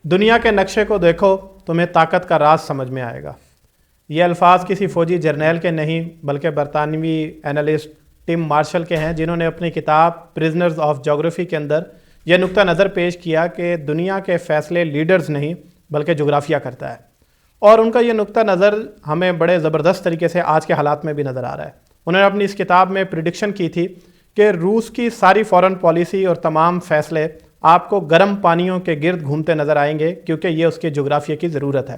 دنیا کے نقشے کو دیکھو تمہیں طاقت کا راز سمجھ میں آئے گا۔ یہ الفاظ کسی فوجی جرنیل کے نہیں بلکہ برطانوی اینالسٹ ٹم مارشل کے ہیں، جنہوں نے اپنی کتاب پرزنرز آف جغرافی کے اندر یہ نقطہ نظر پیش کیا کہ دنیا کے فیصلے لیڈرز نہیں بلکہ جغرافیہ کرتا ہے۔ اور ان کا یہ نقطہ نظر ہمیں بڑے زبردست طریقے سے آج کے حالات میں بھی نظر آ رہا ہے۔ انہوں نے اپنی اس کتاب میں پریڈکشن کی تھی کہ روس کی ساری فورن پالیسی اور تمام فیصلے آپ کو گرم پانیوں کے گرد گھومتے نظر آئیں گے، کیونکہ یہ اس کے جغرافیہ کی ضرورت ہے۔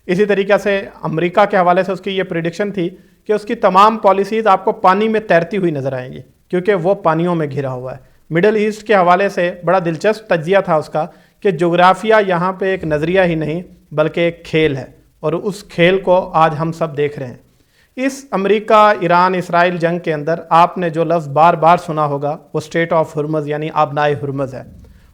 اسی طریقے سے امریکہ کے حوالے سے اس کی یہ پریڈکشن تھی کہ اس کی تمام پالیسیز آپ کو پانی میں تیرتی ہوئی نظر آئیں گی، کیونکہ وہ پانیوں میں گھرا ہوا ہے۔ مڈل ایسٹ کے حوالے سے بڑا دلچسپ تجزیہ تھا اس کا کہ جغرافیہ یہاں پہ ایک نظریہ ہی نہیں بلکہ ایک کھیل ہے، اور اس کھیل کو آج ہم سب دیکھ رہے ہیں۔ اس امریکہ ایران اسرائیل جنگ کے اندر آپ نے جو لفظ بار بار سنا ہوگا وہ اسٹریٹ آف ہرمز یعنی آبنائے ہرمز ہے،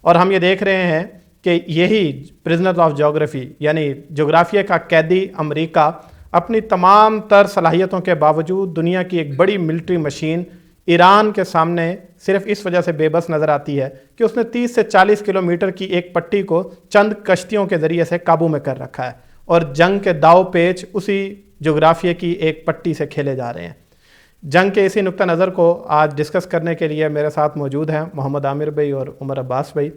اور ہم یہ دیکھ رہے ہیں کہ یہی پرزنرز آف جغرافی یعنی جغرافیہ کا قیدی امریکہ اپنی تمام تر صلاحیتوں کے باوجود دنیا کی ایک بڑی ملٹری مشین ایران کے سامنے صرف اس وجہ سے بے بس نظر آتی ہے کہ اس نے 30 سے 40 کلومیٹر کی ایک پٹی کو چند کشتیوں کے ذریعے سے قابو میں کر رکھا ہے، اور جنگ کے داؤ پیچ اسی جغرافیہ کی ایک پٹی سے کھیلے جا رہے ہیں۔ جنگ کے اسی نقطہ نظر کو آج ڈسکس کرنے کے لیے میرے ساتھ موجود ہیں محمد عامر بھائی اور عمر عباس بھائی۔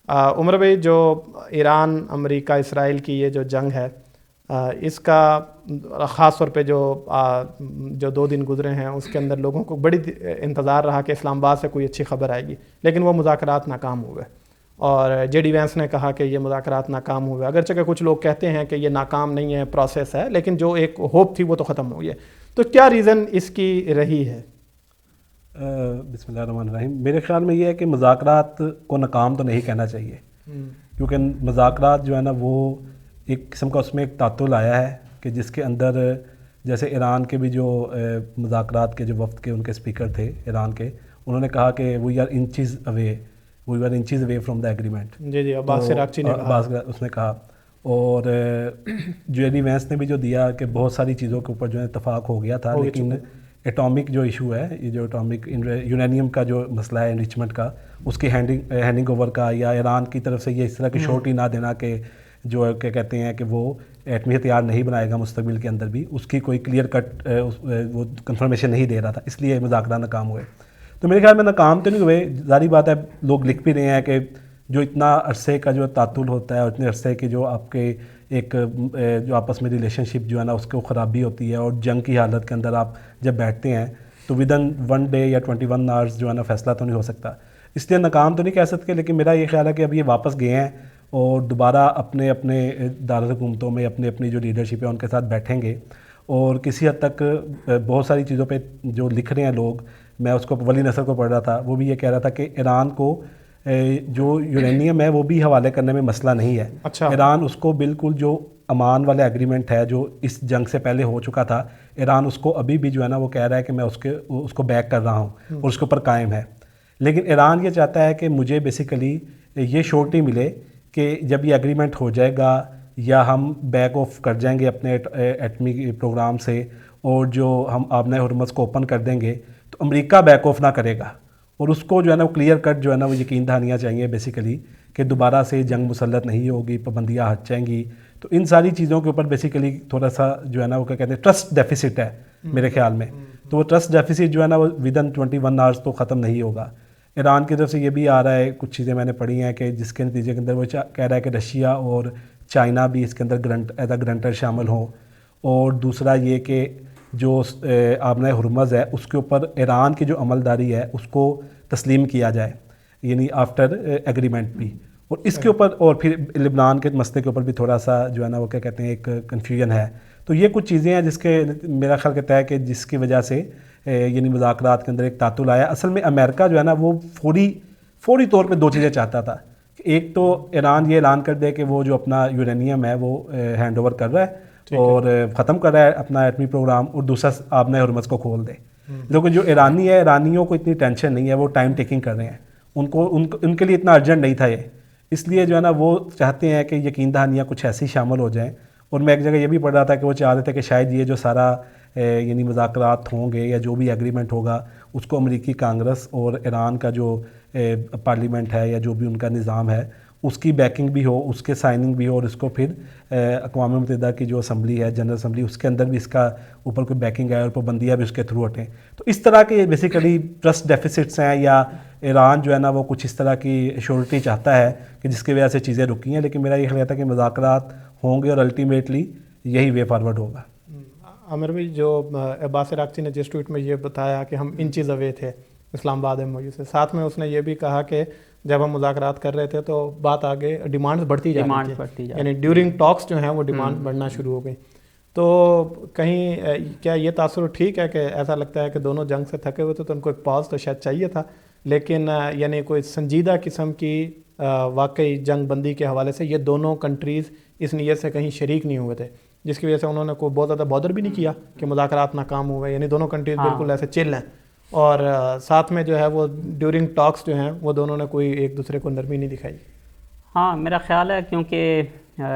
عمر بھائی، جو ایران امریکہ اسرائیل کی یہ جو جنگ ہے، اس کا خاص طور پہ جو 2 دن گزرے ہیں اس کے اندر لوگوں کو بڑی انتظار رہا کہ اسلام آباد سے کوئی اچھی خبر آئے گی، لیکن وہ مذاکرات ناکام ہوئے، اور جے ڈی وینس نے کہا کہ یہ مذاکرات ناکام ہوئے، اگرچہ کہ کچھ لوگ کہتے ہیں کہ یہ ناکام نہیں ہے، پروسیس ہے، لیکن جو ایک ہوپ تھی وہ تو ختم ہو گئی ہے۔ تو کیا ریزن اس کی رہی ہے؟ بسم اللہ الرحمن الرحیم۔ میرے خیال میں یہ ہے کہ مذاکرات کو ناکام تو نہیں کہنا چاہیے، کیونکہ مذاکرات جو ہے نا وہ ایک قسم کا اس میں ایک تعطل آیا ہے کہ جس کے اندر جیسے ایران کے بھی جو مذاکرات کے جو وفد کے ان کے اسپیکر تھے ایران کے، انہوں نے کہا کہ we are inches away from the agreement. جی عباس عراقچی نے کہا، اس نے کہا، اور جے ڈی وینس نے بھی جو دیا کہ بہت ساری چیزوں کے اوپر جو ہے اتفاق ہو گیا تھا، لیکن ایٹامک جو ایشو ہے، یہ جو ایٹامک یورینیم کا جو مسئلہ ہے انریچمنٹ کا، اس کی ہینڈنگ اوور کا، یا ایران کی طرف سے یہ اس طرح کی شورٹی نہ دینا کہ جو کیا کہتے ہیں کہ وہ ایٹمی ہتھیار نہیں بنائے گا مستقبل کے اندر بھی، اس کی کوئی کلیئر کٹ وہ کنفرمیشن نہیں دے رہا تھا، اس لیے مذاکرات ناکام ہوئے۔ تو میرے خیال میں ناکام تو نہیں ہوئے، ظاہری بات ہے لوگ لکھ بھی رہے ہیں کہ جو اتنا عرصے کا جو تعطل ہوتا ہے اور اتنے عرصے کی جو آپ کے ایک جو آپس میں ریلیشن شپ جو ہے نا اس کو خرابی ہوتی ہے، اور جنگ کی حالت کے اندر آپ جب بیٹھتے ہیں تو ودن 1 ڈے یا 21 آورز جو ہے نا فیصلہ تو نہیں ہو سکتا، اس لیے ناکام تو نہیں کہہ سکتے۔ لیکن میرا یہ خیال ہے کہ اب یہ واپس گئے ہیں اور دوبارہ اپنے دارالحکومتوں میں اپنی جو لیڈرشپ ہے ان کے ساتھ بیٹھیں گے، اور کسی حد تک بہت ساری چیزوں پہ جو لکھ رہے ہیں لوگ، میں اس کو ولی نصر کو پڑھ رہا تھا، وہ بھی یہ کہہ رہا تھا کہ ایران کو جو یورینیم ہے وہ بھی حوالے کرنے میں مسئلہ نہیں ہے۔ اچھا، ایران اس کو بالکل جو امان والا ایگریمنٹ ہے جو اس جنگ سے پہلے ہو چکا تھا، ایران اس کو ابھی بھی جو ہے نا وہ کہہ رہا ہے کہ میں اس کو بیک کر رہا ہوں اور اس کے اوپر قائم ہے۔ لیکن ایران یہ چاہتا ہے کہ مجھے بیسیکلی یہ شورٹی ملے کہ جب یہ ایگریمنٹ ہو جائے گا یا ہم بیک آف کر جائیں گے اپنے ایٹمی پروگرام سے، اور جو ہم آبنائے ہرمز کو اوپن کر دیں گے تو امریکہ بیک آف نہ کرے گا، اور اس کو جو ہے نا وہ کلیئر کٹ جو ہے نا وہ یقین دہانیاں چاہیے بیسیکلی کہ دوبارہ سے جنگ مسلط نہیں ہوگی، پابندیاں ہٹ جائیں گی۔ تو ان ساری چیزوں کے اوپر بیسیکلی تھوڑا سا جو ہے نا وہ کیا کہتے ہیں ٹرسٹ ڈیفیسٹ ہے میرے خیال میں، تو وہ ٹرسٹ ڈیفیسٹ جو ہے نا وہ ودن 21 آورز تو ختم نہیں ہوگا۔ ایران کی طرف سے یہ بھی آ رہا ہے، کچھ چیزیں میں نے پڑھی ہیں کہ جس کے نتیجے کے اندر وہ کہہ رہا ہے کہ رشیا اور چائنا بھی اس کے اندر ایز اے گرنٹر شامل ہوں، اور دوسرا یہ کہ جو آبنائے ہرمز ہے اس کے اوپر ایران کی جو عملداری ہے اس کو تسلیم کیا جائے، یعنی آفٹر ایگریمنٹ بھی، اور اس کے اوپر اور پھر لبنان کے مسئلے کے اوپر بھی تھوڑا سا جو ہے نا وہ کیا کہتے ہیں ایک کنفیوژن ہے۔ تو یہ کچھ چیزیں ہیں جس کے میرا خیال کہتا ہے کہ جس کی وجہ سے یعنی مذاکرات کے اندر ایک تعطل آیا۔ اصل میں امریکہ جو ہے نا وہ فوری طور پہ 2 چیزیں چاہتا تھا، ایک تو ایران یہ اعلان کر دے کہ وہ جو اپنا یورینیم ہے وہ ہینڈ اوور کر رہا ہے اور ختم کر رہا ہے اپنا ایٹمی پروگرام، اور دوسرا آبنائے ہرمز کو کھول دے۔ لیکن جو ایرانی ہے، ایرانیوں کو اتنی ٹینشن نہیں ہے، وہ ٹائم ٹیکنگ کر رہے ہیں، ان کے لیے اتنا ارجنٹ نہیں تھا یہ، اس لیے جو ہے نا وہ چاہتے ہیں کہ یقین دہانیاں کچھ ایسی شامل ہو جائیں۔ اور میں ایک جگہ یہ بھی پڑھ رہا تھا کہ وہ چاہ رہے تھے کہ شاید یہ جو سارا یعنی مذاکرات ہوں گے یا جو بھی ایگریمنٹ ہوگا اس کو امریکی کانگریس اور ایران کا جو پارلیمنٹ ہے یا جو بھی ان کا نظام ہے اس کی بیکنگ بھی ہو, اس کے سائننگ بھی ہو, اور اس کو پھر اقوام متحدہ کی جو اسمبلی ہے, جنرل اسمبلی, اس کے اندر بھی اس کا اوپر کوئی بیکنگ ہے اور پابندیاں بھی اس کے تھرو ہٹیں. تو اس طرح کے بیسیکلی ٹرسٹ ڈیفیسٹس ہیں, یا ایران جو ہے نا وہ کچھ اس طرح کی ایشورٹی چاہتا ہے کہ جس کی وجہ سے چیزیں رکی ہیں. لیکن میرا یہ خیال تھا کہ مذاکرات ہوں گے اور الٹیمیٹلی یہی وے فارورڈ ہوگا. عامر بھائی, جو عباس عراقچی نے جس ٹویٹ میں یہ بتایا کہ ہم انچیز اوے تھے اسلام آباد ایم او یو سے, ساتھ میں اس نے یہ بھی کہا کہ جب ہم مذاکرات کر رہے تھے تو بات آگے ڈیمانڈز بڑھتی جا رہی تھی, یعنی ڈیورنگ ٹاکس جو ہیں وہ ڈیمانڈ بڑھنا شروع ہو گئی. تو کہیں کیا یہ تاثر ٹھیک ہے کہ ایسا لگتا ہے کہ دونوں جنگ سے تھکے ہوئے تھے تو ان کو ایک پاز تو شاید چاہیے تھا, لیکن یعنی کوئی سنجیدہ قسم کی واقعی جنگ بندی کے حوالے سے یہ دونوں کنٹریز اس نیت سے کہیں شریک نہیں ہوئے تھے, جس کی وجہ سے انہوں نے کوئی بہت زیادہ بادر بھی نہیں کیا کہ مذاکرات ناکام ہوئے. یعنی دونوں کنٹریز بالکل ایسے چل ہیں, اور ساتھ میں جو ہے وہ ڈیورنگ ٹاکس جو ہیں وہ دونوں نے کوئی ایک دوسرے کو نرمی نہیں دکھائی. ہاں میرا خیال ہے, کیونکہ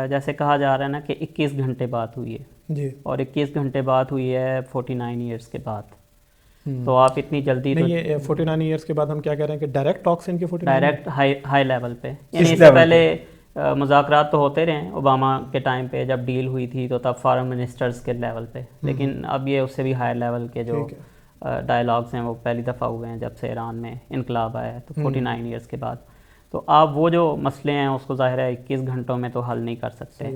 جیسے کہا جا رہا ہے نا کہ 21 گھنٹے بات ہوئی ہے جی, اور 21 گھنٹے بات ہوئی ہے 49 ایئرس کے بعد. تو آپ اتنی جلدی نہیں, یہ 49 ایئرس کے بعد ہم کیا کہہ رہے ہیں کہ ڈائریکٹ ٹاکس ان کے 49 ڈائریکٹ ہائی لیول پہ, یعنی اس سے پہلے مذاکرات تو ہوتے رہے ہیں اوباما کے ٹائم پہ جب ڈیل ہوئی تھی تو تب فارن منسٹرز کے لیول پہ, لیکن اب یہ اس سے بھی ہائی لیول کے جو ڈائلاگز ہیں وہ پہلی دفعہ ہوئے ہیں جب سے ایران میں انقلاب آیا ہے, تو 49 ایئرس کے بعد. تو آپ وہ جو مسئلے ہیں اس کو ظاہر ہے 21 گھنٹوں میں تو حل نہیں کر سکتے.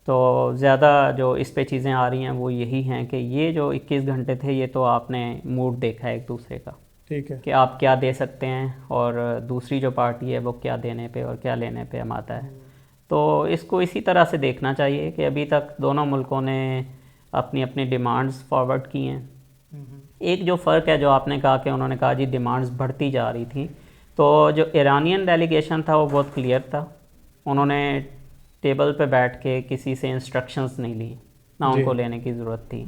تو زیادہ جو اس پہ چیزیں آ رہی ہیں وہ یہی ہیں کہ یہ جو 21 گھنٹے تھے یہ تو آپ نے موڈ دیکھا ہے ایک دوسرے کا, ٹھیک ہے, کہ آپ کیا دے سکتے ہیں اور دوسری جو پارٹی ہے وہ کیا دینے پہ اور کیا لینے پہ آتا ہے. تو اس کو اسی طرح سے دیکھنا چاہیے کہ ابھی تک دونوں ملکوں نے اپنی اپنی ڈیمانڈز فارورڈ کی ہیں. ایک جو فرق ہے جو آپ نے کہا کہ انہوں نے کہا جی ڈیمانڈز بڑھتی جا رہی تھیں, تو جو ایرانین ڈیلیگیشن تھا وہ بہت کلیئر تھا. انہوں نے ٹیبل پہ بیٹھ کے کسی سے انسٹرکشنز نہیں لی, نہ ان کو لینے کی ضرورت تھی.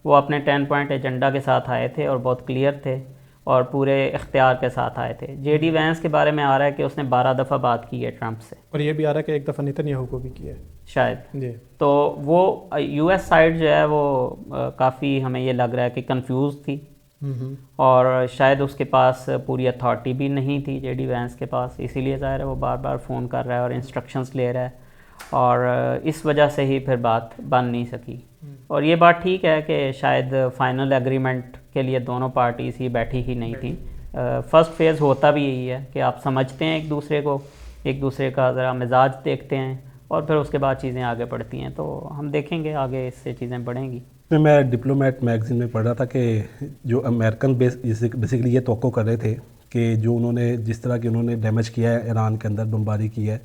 وہ اپنے 10 پوائنٹ ایجنڈا کے ساتھ آئے تھے اور بہت کلیئر تھے اور پورے اختیار کے ساتھ آئے تھے. جے ڈی وینس کے بارے میں آ رہا ہے کہ اس نے 12 دفعہ بات کی ہے ٹرمپ سے, اور یہ بھی آ رہا ہے کہ ایک دفعہ نیتن یاہو کو بھی کیا ہے شاید. جی, تو وہ یو ایس سائڈ جو ہے وہ کافی ہمیں یہ لگ رہا ہے کہ کنفیوز تھی, اور شاید اس کے پاس پوری اتھارٹی بھی نہیں تھی جے ڈی وینس کے پاس, اسی لیے ظاہر ہے وہ بار بار فون کر رہا ہے اور انسٹرکشنز لے رہا ہے, اور اس وجہ سے ہی پھر بات بن نہیں سکی. اور یہ بات ٹھیک ہے کہ شاید فائنل ایگریمنٹ کے لیے دونوں پارٹیز ہی بیٹھی ہی نہیں تھیں. فرسٹ فیز ہوتا بھی یہی ہے کہ آپ سمجھتے ہیں ایک دوسرے کو, ایک دوسرے کا ذرا مزاج دیکھتے ہیں, اور پھر اس کے بعد چیزیں آگے بڑھتی ہیں. تو ہم دیکھیں گے آگے اس سے چیزیں بڑھیں گی. میں ڈپلومیٹ میگزین میں پڑھ رہا تھا کہ جو امریکن بیسیکلی یہ توقع کر رہے تھے کہ جو انہوں نے جس طرح کی انہوں نے ڈیمیج کیا ہے ایران کے اندر, بمباری کی ہے,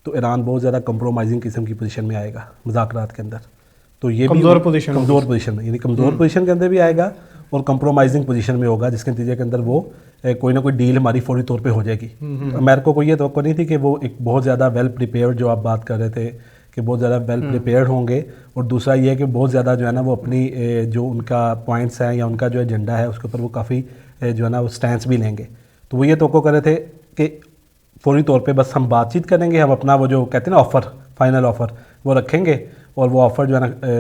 تو ایران بہت زیادہ کمپرومائزنگ قسم کی پوزیشن میں آئے گا مذاکرات کے اندر. تو یہ کمزور پوزیشن میں, یعنی کمزور پوزیشن کے اندر بھی آئے گا اور کمپرومائزنگ پوزیشن میں ہوگا, جس کے نتیجے کے اندر وہ کوئی نہ کوئی ڈیل ہماری فوری طور پہ ہو جائے گی. امریکہ کو یہ توقع نہیں تھی کہ وہ ایک بہت زیادہ ویل پریپیئرڈ, جو آپ بات کر رہے تھے کہ بہت زیادہ ویل پریپیئرڈ ہوں گے, اور دوسرا یہ ہے کہ بہت زیادہ جو ہے نا وہ اپنی جو ان کا پوائنٹس ہیں یا ان کا جو ایجنڈا ہے اس کے اوپر وہ کافی جو ہے نا وہ سٹینس بھی لیں گے. تو وہ یہ توقع کر رہے تھے کہ فوری طور پہ بس ہم بات چیت کریں گے, ہم اپنا وہ جو کہتے ہیں نا آفر, فائنل آفر وہ رکھیں گے, اور وہ آفر جو ہے نا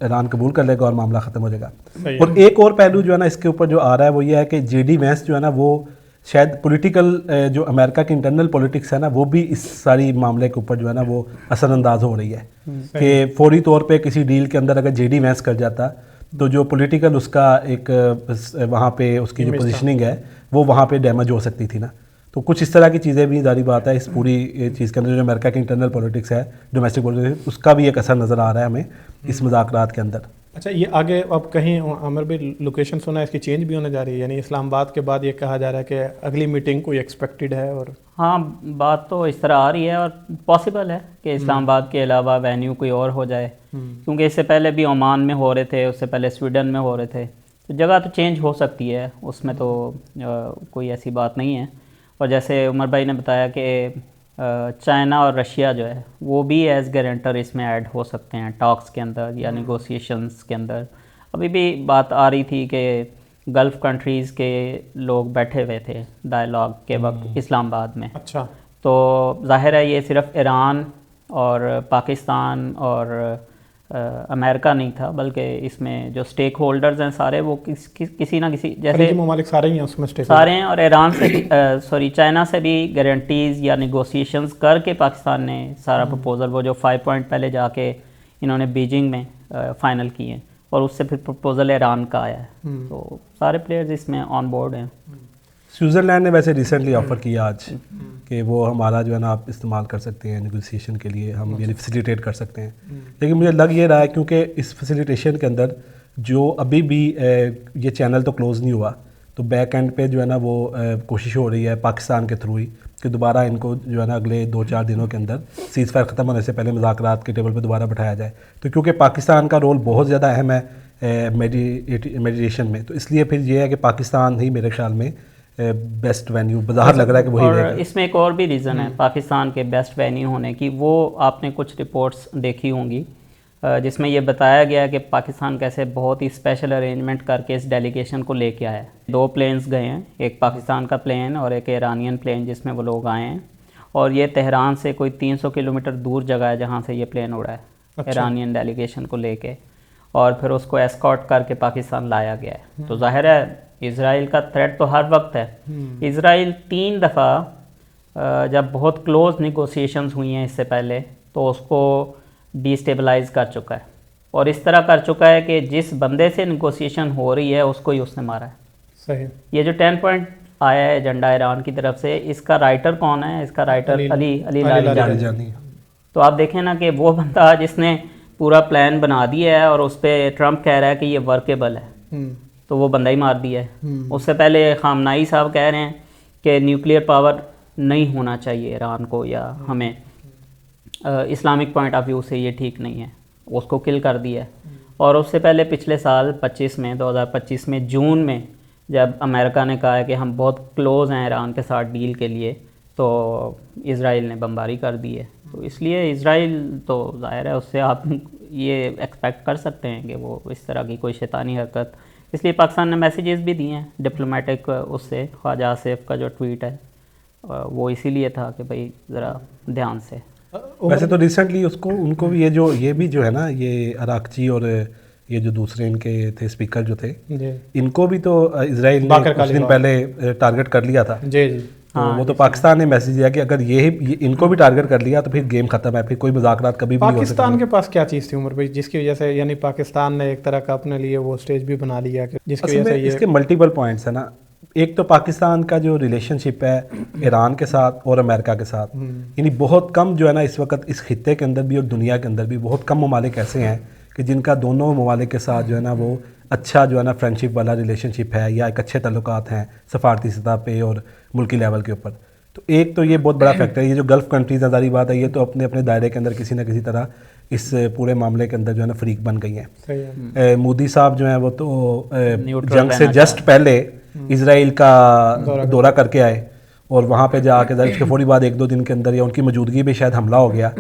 ایران قبول کر لے گا اور معاملہ ختم ہو جائے گا. اور ایک اور پہلو جو ہے نا اس کے اوپر جو آ رہا ہے وہ یہ ہے کہ جے ڈی وینس جو ہے نا وہ شاید پولیٹیکل جو امریکہ کی انٹرنل پولیٹکس ہے نا وہ بھی اس ساری معاملے کے اوپر جو ہے نا وہ اثر انداز ہو رہی ہے, کہ فوری طور پہ کسی ڈیل کے اندر اگر جے ڈی وینس کر جاتا تو جو پولیٹیکل اس کا ایک وہاں پہ اس کی جو پوزیشننگ ہے وہ وہاں پہ ڈیمیج ہو سکتی تھی نا. تو کچھ اس طرح کی چیزیں بھی ظاہری بات ہے اس پوری چیز کے اندر جو امریکہ کی انٹرنل پولیٹکس ہے, ڈومیسٹک پولیٹکس, اس کا بھی ایک اثر نظر آ رہا ہے ہمیں اس مذاکرات کے اندر. اچھا, یہ آگے اب کہیں عامر بھی لوکیشن سنا ہے اس کی چینج بھی ہونے جا رہی ہے, یعنی اسلام آباد کے بعد یہ کہا جا رہا ہے کہ اگلی میٹنگ کوئی ایکسپیکٹڈ ہے؟ اور ہاں بات تو اس طرح آ رہی ہے, اور پاسبل ہے کہ اسلام آباد کے علاوہ وینیو کوئی اور ہو جائے, کیونکہ اس سے پہلے بھی عمان میں ہو رہے تھے, اس سے پہلے سویڈن میں ہو رہے تھے, تو جگہ تو چینج ہو سکتی ہے, اس میں تو کوئی ایسی بات نہیں ہے. اور جیسے عمر بھائی نے بتایا کہ چائنا اور رشیا جو ہے وہ بھی ایز گارنٹر اس میں ایڈ ہو سکتے ہیں ٹاکس کے اندر یا نیگوسیشنز کے اندر. ابھی بھی بات آ رہی تھی کہ گلف کنٹریز کے لوگ بیٹھے ہوئے تھے ڈائلاگ کے وقت اسلام آباد میں. اچھا, تو ظاہر ہے یہ صرف ایران اور پاکستان اور امریکہ نہیں تھا، بلکہ اس میں جو اسٹیک ہولڈرز ہیں سارے وہ کسی نہ کسی جیسے ممالک سارے ہی ہیں اس میں سارے ہیں، اور ایران سے بھی چائنا سے بھی گارنٹیز یا نیگوسیشنز کر کے پاکستان نے سارا پروپوزل، وہ جو 5 پوائنٹ پہلے جا کے انہوں نے بیجنگ میں فائنل کیے ہیں، اور اس سے پھر پروپوزل ایران کا آیا ہے، تو سارے پلیئرز اس میں آن بورڈ ہیں۔ سوئٹزرلینڈ نے ویسے ریسنٹلی آفر کیا آج کہ وہ ہمارا جو ہے نا آپ استعمال کر سکتے ہیں نیگوسیشن کے لیے، ہم یعنی فیسیلیٹیٹ کر سکتے ہیں، لیکن مجھے لگ یہ رہا ہے کیونکہ اس فیسیلیٹیشن کے اندر جو ابھی بھی یہ چینل تو کلوز نہیں ہوا، تو بیک اینڈ پہ جو ہے نا وہ کوشش ہو رہی ہے پاکستان کے تھرو ہی کہ دوبارہ ان کو جو ہے نا اگلے 2-4 دنوں کے اندر سیز فائر ختم ہونے سے پہلے مذاکرات کے ٹیبل پہ دوبارہ بٹھایا جائے، تو کیونکہ پاکستان کا رول بہت زیادہ اہم ہے میڈیٹیشن میں، تو اس لیے پھر یہ ہے کہ پاکستان ہی میرے خیال میں بیسٹ وینیو بظاہر لگ رہا ہے کہ وہی اور اس میں ایک اور بھی ریزن ہے پاکستان کے بیسٹ وینیو ہونے کی، وہ آپ نے کچھ رپورٹس دیکھی ہوں گی جس میں یہ بتایا گیا کہ پاکستان کیسے بہت ہی اسپیشل ارینجمنٹ کر کے اس ڈیلیگیشن کو لے کے آیا ہے۔ 2 پلینز گئے ہیں، ایک پاکستان کا پلین اور ایک ایرانین پلین جس میں وہ لوگ آئے ہیں، اور یہ تہران سے کوئی 300 کلومیٹر دور جگہ ہے جہاں سے یہ پلین اڑا ہے ایرانین ڈیلیگیشن کو لے کے، اور پھر اس کو ایسکارٹ کر کے پاکستان لایا گیا ہے۔ تو ظاہر ہے اسرائیل کا تھریٹ تو ہر وقت ہے۔ اسرائیل 3 دفعہ جب بہت کلوز نیگوسیشنز ہوئی ہیں اس سے پہلے، تو اس کو ڈی اسٹیبلائز کر چکا ہے، اور اس طرح کر چکا ہے کہ جس بندے سے نیگوسیشن ہو رہی ہے اس کو ہی اس نے مارا ہے۔ صحیح۔ یہ جو 10 پوائنٹ آیا ہے ایجنڈا ایران کی طرف سے، اس کا رائٹر کون ہے؟ اس کا رائٹر علی لاریجانی۔ تو آپ دیکھیں نا کہ وہ بندہ جس نے پورا پلان بنا دیا ہے اور اس پہ ٹرمپ کہہ رہا ہے کہ یہ ورکیبل ہے، تو وہ بندہ ہی مار دیا ہے۔ اس سے پہلے خامنائی صاحب کہہ رہے ہیں کہ نیوکلیئر پاور نہیں ہونا چاہیے ایران کو، یا ہمیں اسلامک پوائنٹ آف ویو سے یہ ٹھیک نہیں ہے، اس کو کل کر دیا ہے۔ اور اس سے پہلے پچھلے سال 2025 میں جون میں جب امریکہ نے کہا ہے کہ ہم بہت کلوز ہیں ایران کے ساتھ ڈیل کے لیے، تو اسرائیل نے بمباری کر دی ہے۔ تو اس لیے اسرائیل تو ظاہر ہے اس سے آپ یہ ایکسپیکٹ کر سکتے ہیں کہ وہ اس طرح کی کوئی شیطانی حرکت، اس لیے پاکستان نے میسیجز بھی دیے ہیں ڈپلومیٹک، اس سے خواجہ آصف کا جو ٹویٹ ہے وہ اسی لیے تھا کہ بھئی ذرا دھیان سے۔ ویسے تو ریسنٹلی ان کو بھی یہ بھی جو ہے نا یہ اراکچی اور یہ جو دوسرے ان کے تھے اسپیکر جو تھے، ان کو بھی تو اسرائیل نے کچھ دن پہلے ٹارگٹ کر لیا تھا۔ جی جی، وہ تو پاکستان نے میسیج دیا کہ اگر یہ ان کو بھی ٹارگٹ کر لیا تو پھر گیم ختم ہے، پھر کوئی مذاکرات کبھی بھی نہیں ہو سکتے۔ پاکستان کے پاس کیا چیز تھی عمر بھائی جس کی وجہ سے، یعنی پاکستان نے ایک طرح کا اپنے لیے وہ اسٹیج بھی بنا لیا کہ جس کی وجہ سے اس کے ملٹیپل پوائنٹس ہیں نا۔ ایک تو پاکستان کا جو ریلیشن شپ ہے ایران کے ساتھ اور امریکہ کے ساتھ، یعنی بہت کم جو ہے نا اس وقت اس خطے کے اندر بھی اور دنیا کے اندر بھی بہت کم ممالک ایسے ہیں کہ جن کا دونوں ممالک کے ساتھ جو ہے نا وہ اچھا جو ہے نا فرینڈ شپ والا ریلیشن شپ ہے، یا ایک اچھے تعلقات ہیں سفارتی سطح پہ اور ملکی لیول کے اوپر۔ تو ایک تو یہ بہت بڑا فیکٹر ہے۔ یہ جو گلف کنٹریز ظاہری بات ہے، یہ تو اپنے اپنے دائرے کے اندر کسی نہ کسی طرح اس پورے معاملے کے اندر جو ہے نا فریق بن گئی ہیں۔ مودی صاحب جو ہیں وہ تو جنگ سے جسٹ پہلے اسرائیل کا دورہ کر کے آئے، اور وہاں پہ جا کے اس کے فوری بعد 1-2 دن کے اندر یا ان کی موجودگی میں شاید حملہ ہو گیا،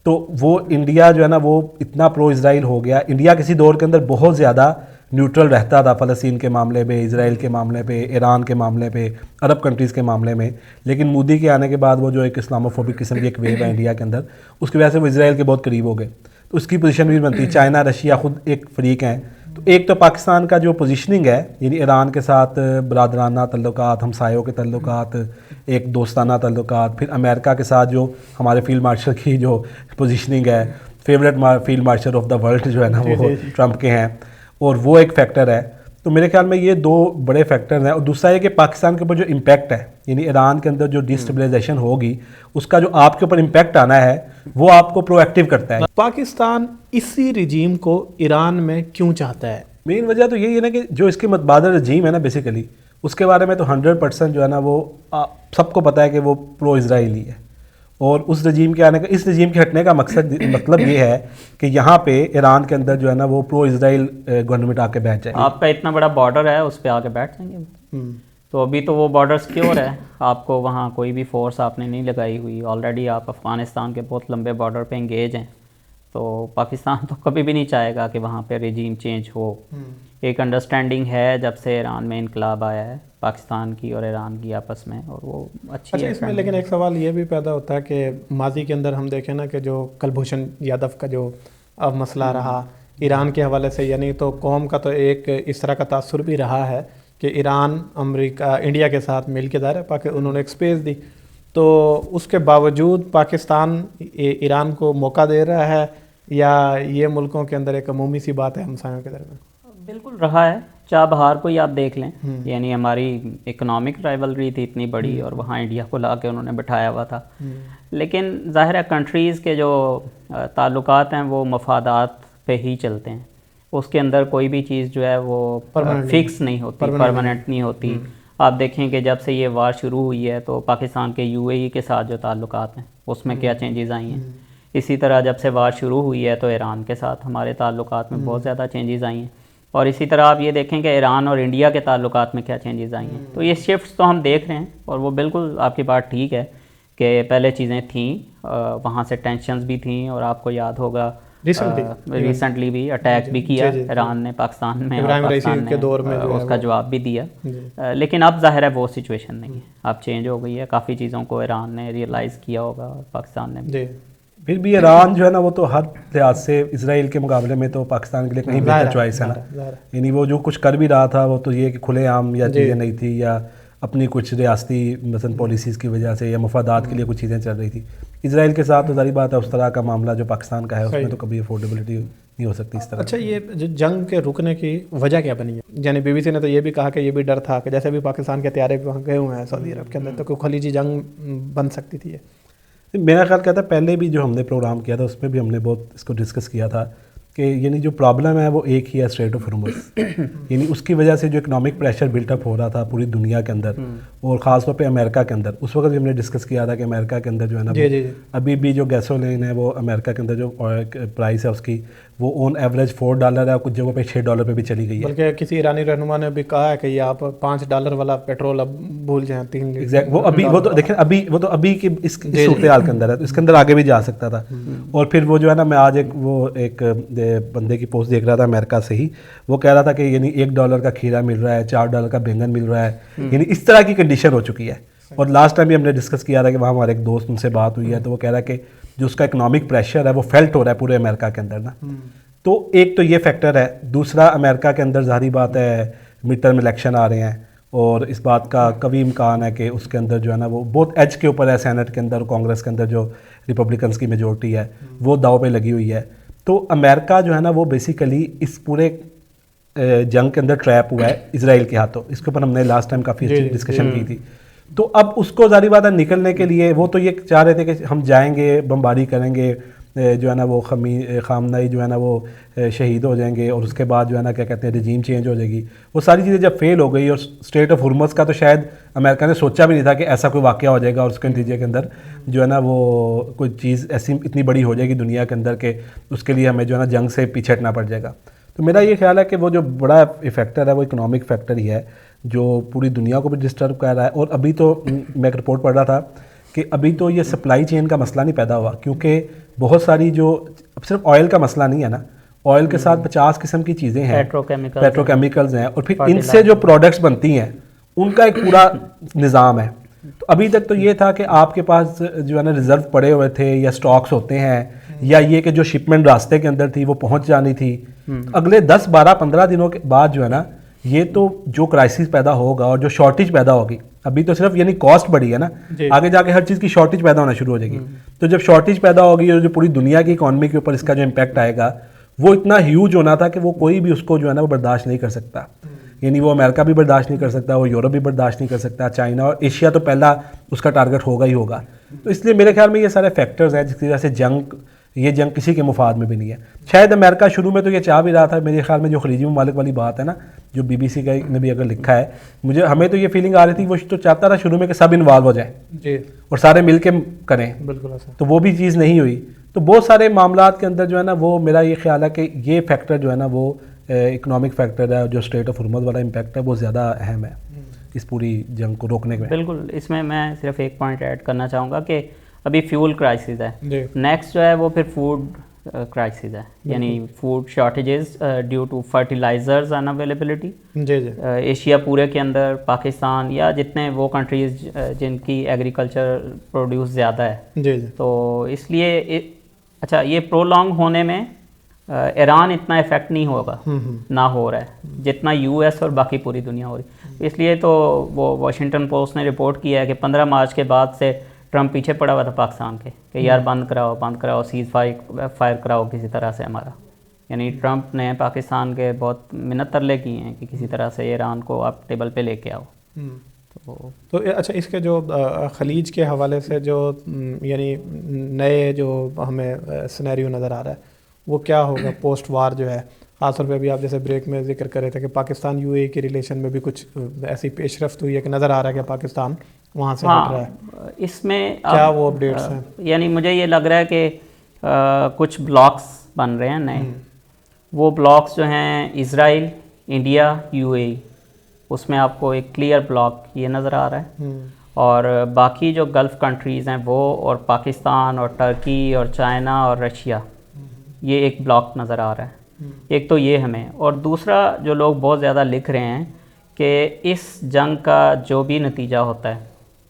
تو وہ انڈیا جو ہے نا وہ اتنا پرو اسرائیل ہو گیا۔ انڈیا کسی دور کے اندر بہت زیادہ نیوٹرل رہتا تھا فلسطین کے معاملے میں، اسرائیل کے معاملے پہ، ایران کے معاملے پہ، عرب کنٹریز کے معاملے میں، لیکن مودی کے آنے کے بعد وہ جو ایک اسلاموفوبک قسم کی ایک ویو ہے انڈیا کے اندر، اس کی وجہ سے وہ اسرائیل کے بہت قریب ہو گئے، تو اس کی پوزیشن بھی بنتی ہے۔ چائنا، رشیا خود ایک فریق ہیں، تو ایک تو پاکستان کا جو پوزیشننگ ہے، یعنی ایران کے ساتھ برادرانہ تعلقات، ہمسایوں کے تعلقات، ایک دوستانہ تعلقات، پھر امریکہ کے ساتھ جو ہمارے فیلڈ مارشل کی جو پوزیشننگ ہے، favourite field marshal of the world جو ہے نا وہ ٹرمپ کے ہیں، اور وہ ایک فیکٹر ہے۔ تو میرے خیال میں یہ 2 بڑے فیکٹر ہیں، اور دوسرا یہ کہ پاکستان کے اوپر جو امپیکٹ ہے، یعنی ایران کے اندر جو ڈیسٹیبلائزیشن ہوگی اس کا جو آپ کے اوپر امپیکٹ آنا ہے وہ آپ کو پرو ایکٹیو کرتا ہے۔ پاکستان اسی رجیم کو ایران میں کیوں چاہتا ہے؟ مین وجہ تو یہی ہے نا کہ جو اس کے متبادل رجیم ہے نا بیسیکلی، اس کے بارے میں تو 100% جو ہے نا وہ سب کو پتہ ہے کہ وہ پرو اسرائیلی ہے، اور اس رجیم کے آنے کا، اس رجیم کے ہٹنے کا مطلب یہ ہے کہ یہاں پہ ایران کے اندر جو ہے نا وہ پرو اسرائیل گورنمنٹ آ کے بیٹھ جائے۔ آپ کا اتنا بڑا بارڈر ہے، اس پہ آ کے بیٹھ جائیں گے، تو ابھی تو وہ بارڈر سیکیور ہے، آپ کو وہاں کوئی بھی فورس آپ نے نہیں لگائی ہوئی، آلریڈی آپ افغانستان کے بہت لمبے بارڈر پہ انگیج ہیں، تو پاکستان تو کبھی بھی نہیں چاہے گا کہ وہاں پہ رجیم چینج ہو۔ ایک انڈرسٹینڈنگ ہے جب سے ایران میں انقلاب آیا ہے پاکستان کی اور ایران کی آپس میں، اور وہ اچھی ہے۔ اس میں لیکن ایک سوال یہ بھی پیدا ہوتا ہے کہ ماضی کے اندر ہم دیکھیں نا کہ جو کلبھوشن یادو کا جو اب مسئلہ رہا ایران کے حوالے سے، یعنی تو قوم کا تو ایک اس طرح کا تاثر بھی رہا ہے کہ ایران امریکہ انڈیا کے ساتھ مل کے انہوں نے ایک سپیس دی، تو اس کے باوجود پاکستان ایران کو موقع دے رہا ہے یا یہ ملکوں کے اندر ایک عمومی سی بات ہے ہمسایوں کے درمیان؟ بالکل رہا ہے، چاہ بہار کو ہی آپ دیکھ لیں، یعنی ہماری اکنامک رائیولری تھی اتنی بڑی اور وہاں انڈیا کو لا کے انہوں نے بٹھایا ہوا تھا، لیکن ظاہر ہے کنٹریز کے جو تعلقات ہیں وہ مفادات پہ ہی چلتے ہیں، اس کے اندر کوئی بھی چیز جو ہے وہ فکس نہیں ہوتی، پرماننٹ نہیں ہوتی۔ آپ دیکھیں کہ جب سے یہ وار شروع ہوئی ہے تو پاکستان کے UAE کے ساتھ جو تعلقات ہیں اس میں کیا چینجز آئی ہیں، اسی طرح جب سے وار شروع ہوئی ہے تو ایران کے ساتھ ہمارے تعلقات میں بہت زیادہ چینجز آئی ہیں، اور اسی طرح آپ یہ دیکھیں کہ ایران اور انڈیا کے تعلقات میں کیا چینجز آئی ہیں۔ تو یہ شفٹس تو ہم دیکھ رہے ہیں، اور وہ بالکل آپ کی بات ٹھیک ہے کہ پہلے چیزیں تھیں، وہاں سے ٹینشنز بھی تھیں، اور آپ کو یاد ہوگا ریسنٹلی بھی اٹیک بھی کیا ایران نے پاکستان میں، پاکستان نے اس کا جواب بھی دیا، لیکن اب ظاہر ہے وہ سچویشن نہیں ہے، اب چینج ہو گئی ہے، کافی چیزوں کو ایران نے ریئلائز کیا ہوگا اور پاکستان نے۔ پھر بھی ایران جو ہے نا وہ تو ہر لحاظ سے اسرائیل کے مقابلے میں تو پاکستان کے لیے کہیں بہتر چوائس ہے نا، یعنی وہ جو کچھ کر بھی رہا تھا وہ تو یہ کہ کھلے عام یا چیزیں نہیں تھی، یا اپنی کچھ ریاستی مثلا پالیسیز کی وجہ سے یا مفادات کے لیے کچھ چیزیں چل رہی تھی۔ اسرائیل کے ساتھ تو ظاہری بات ہے اس طرح کا معاملہ جو پاکستان کا ہے اس میں تو کبھی افورڈیبلٹی نہیں ہو سکتی اس طرح۔ اچھا، یہ جنگ کے رکنے کی وجہ کیا بنی ہے؟ یعنی BBC نے تو یہ بھی کہا کہ یہ بھی ڈر تھا کہ جیسے بھی پاکستان کے طیارے وہاں گئے ہوئے ہیں سعودی عرب کے اندر تو کوئی خلیجی جنگ بن سکتی تھی۔ میرا خیال کہتا ہے پہلے بھی جو ہم نے پروگرام کیا تھا اس میں بھی ہم نے بہت اس کو ڈسکس کیا تھا کہ یعنی جو پرابلم ہے وہ ایک ہی ہے، اسٹریٹ آف ہرمز، یعنی اس کی وجہ سے جو اکنامک پریشر بلٹ اپ ہو رہا تھا پوری دنیا کے اندر اور خاص طور پہ امریکہ کے اندر۔ اس وقت بھی ہم نے ڈسکس کیا تھا کہ امریکہ کے اندر جو ہے نا ابھی بھی جو گیسولین ہے وہ امریکہ کے اندر جو پرائس ہے اس کی وہ آن ایوریج $4 ہے، کچھ جگہوں پہ $6 پہ بھی چلی گئی ہے۔ بلکہ کسی ایرانی رہنما نے بھی کہا ہے کہ یہ آپ $5 والا پیٹرول اب بھول جائیں، 3 لیٹر۔ وہ تو دیکھیں ابھی کی اس صورتحال کے اندر ہے، تو اس کے اندر آگے بھی جا سکتا تھا۔ اور پھر وہ جو ہے نا میں آج ایک بندے کی پوسٹ دیکھ رہا تھا امریکہ سے ہی، وہ کہہ رہا تھا کہ یعنی $1 کا کھیرا مل رہا ہے، $4 کا بینگن مل رہا ہے، یعنی اس طرح کی کنڈیشن ہو چکی ہے۔ اور لاسٹ ٹائم بھی ہم نے ڈسکس کیا تھا کہ وہاں ہمارے ایک دوست ان سے بات ہوئی ہے تو وہ کہہ رہا ہے کہ جو اس کا اکنامک پریشر ہے وہ فیلٹ ہو رہا ہے پورے امریکہ کے اندر نا۔ تو ایک تو یہ فیکٹر ہے، دوسرا امریکہ کے اندر ظاہری بات ہے مڈ ٹرم الیکشن آ رہے ہیں اور اس بات کا قوی امکان ہے کہ اس کے اندر جو ہے نا وہ بہت ایج کے اوپر ہے، سینٹ کے اندر کانگریس کے اندر جو ریپبلکنس کی میجورٹی ہے وہ داؤ پہ لگی ہوئی ہے۔ تو امریکہ جو ہے نا وہ بیسیکلی اس پورے جنگ کے اندر ٹریپ ہوا ہے اسرائیل کے ہاتھوں، اس کے اوپر ہم نے لاسٹ ٹائم کافی اچھی ڈسکشن کی تھی۔ تو اب اس کو ظاہری بات ہے نکلنے کے لیے وہ تو یہ چاہ رہے تھے کہ ہم جائیں گے بمباری کریں گے، جو ہے نا وہ خامنئی جو ہے نا وہ شہید ہو جائیں گے اور اس کے بعد جو ہے نا کیا کہتے ہیں رجیم چینج ہو جائے گی۔ وہ ساری چیزیں جب فیل ہو گئی اور اسٹریٹ آف ہرمز کا تو شاید امریکہ نے سوچا بھی نہیں تھا کہ ایسا کوئی واقعہ ہو جائے گا، اور اس کے نتیجے کے اندر جو ہے نا وہ کوئی چیز ایسی اتنی بڑی ہو جائے گی دنیا کے اندر کہ اس کے لیے ہمیں جو ہے نا جنگ سے پیچھے ہٹنا پڑ جائے گا۔ تو میرا یہ خیال ہے کہ وہ جو بڑا فیکٹر ہے وہ اکنامک فیکٹر ہی ہے جو پوری دنیا کو بھی ڈسٹرب کر رہا ہے۔ اور ابھی تو میں ایک رپورٹ پڑھ رہا تھا کہ ابھی تو یہ سپلائی چین کا مسئلہ نہیں پیدا ہوا، کیونکہ بہت ساری جو اب صرف آئل کا مسئلہ نہیں ہے نا، آئل کے ساتھ 50 قسم کی چیزیں ہیں، پیٹرو کیمیکلز ہیں، اور پھر ان سے جو پروڈکٹس بنتی ہیں ان کا ایک پورا نظام ہے۔ تو ابھی تک تو یہ تھا کہ آپ کے پاس جو ہے نا ریزرو پڑے ہوئے تھے یا سٹاکس ہوتے ہیں، یا یہ کہ جو شپمنٹ راستے کے اندر تھی وہ پہنچ جانی تھی۔ اگلے 10 12 15 دنوں کے بعد جو ہے نا یہ تو جو کرائسس پیدا ہوگا اور جو شارٹیج پیدا ہوگی، ابھی تو صرف یعنی کاسٹ بڑھی ہے نا، آگے جا کے ہر چیز کی شارٹیج پیدا ہونا شروع ہو جائے گی۔ تو جب شارٹیج پیدا ہوگی اور جو پوری دنیا کی اکانومی کے اوپر اس کا جو امپیکٹ آئے گا وہ اتنا ہیوج ہونا تھا کہ وہ کوئی بھی اس کو جو ہے نا وہ برداشت نہیں کر سکتا، یعنی وہ امریکہ بھی برداشت نہیں کر سکتا، وہ یورپ بھی برداشت نہیں کر سکتا، چائنا اور ایشیا تو پہلا اس کا ٹارگٹ ہوگا ہی ہوگا۔ تو اس لیے میرے خیال میں یہ سارے فیکٹرز ہیں جس کی وجہ سے یہ جنگ کسی کے مفاد میں بھی نہیں ہے۔ شاید امریکہ شروع میں تو یہ چاہ بھی رہا تھا، میرے خیال میں جو خلیجی ممالک والی بات ہے نا جو BBC کا نے بھی اگر لکھا ہے، ہمیں تو یہ فیلنگ آ رہی تھی وہ تو چاہتا تھا شروع میں کہ سب انوالو ہو جائیں اور سارے مل کے کریں، تو وہ بھی چیز نہیں ہوئی۔ تو بہت سارے معاملات کے اندر جو ہے نا وہ میرا یہ خیال ہے کہ یہ فیکٹر جو ہے نا وہ اکنامک فیکٹر ہے، جو اسٹریٹ آف ہرمز والا امپیکٹ ہے وہ زیادہ اہم ہے اس پوری جنگ کو روکنے میں۔ بالکل، اس میں صرف ایک پوائنٹ ایڈ کرنا چاہوں گا کہ ابھی فیول کرائسس ہے، نیکسٹ جو ہے وہ پھر فوڈ کرائسس ہے، یعنی food shortages due to fertilizers unavailability. Asia پورے کے اندر پاکستان یا جتنے وہ کنٹریز جن کی ایگریکلچر پروڈیوس زیادہ ہے، تو اس لیے اچھا یہ پرولونگ ہونے میں ایران اتنا افیکٹ نہیں ہوگا، نہ ہو رہا ہے جتنا یو ایس اور باقی پوری دنیا ہو رہی. اس لیے تو وہ واشنگٹن پوسٹ نے رپورٹ کیا ہے کہ 15 مارچ کے بعد سے ٹرمپ پیچھے پڑا ہوا تھا پاکستان کے کہ یار بند کراؤ سیز فائر کراؤ کسی طرح سے ہمارا. یعنی ٹرمپ نے پاکستان کے بہت منت ترلے کیے ہیں کہ کسی طرح سے ایران کو آپ ٹیبل پہ لے کے آؤ. تو اچھا، اس کے جو خلیج کے حوالے سے جو یعنی نئے جو ہمیں سینیریو نظر آ رہا ہے وہ کیا ہوگا پوسٹ وار جو ہے، خاص طور پہ ابھی آپ جیسے بریک میں ذکر کر رہے تھے کہ پاکستان یو اے کے ریلیشن میں بھی کچھ ایسی پیش رفت ہوئی ہے کہ نظر آ رہا ہے کہ پاکستان وہاں سے ہٹ رہا ہے. اس میں کیا وہ اپڈیٹس ہیں؟ یعنی مجھے یہ لگ رہا ہے کہ کچھ بلاکس بن رہے ہیں نئے. وہ بلاکس جو ہیں اسرائیل، انڈیا، یو اے، اس میں آپ کو ایک کلیئر بلاک یہ نظر آ رہا ہے. اور باقی جو گلف کنٹریز ہیں وہ، اور پاکستان اور ٹرکی اور چائنا اور رشیا، یہ ایک بلاک نظر آ رہا ہے. ایک تو یہ ہمیں، اور دوسرا جو لوگ بہت زیادہ لکھ رہے ہیں کہ اس جنگ کا جو بھی نتیجہ ہوتا ہے،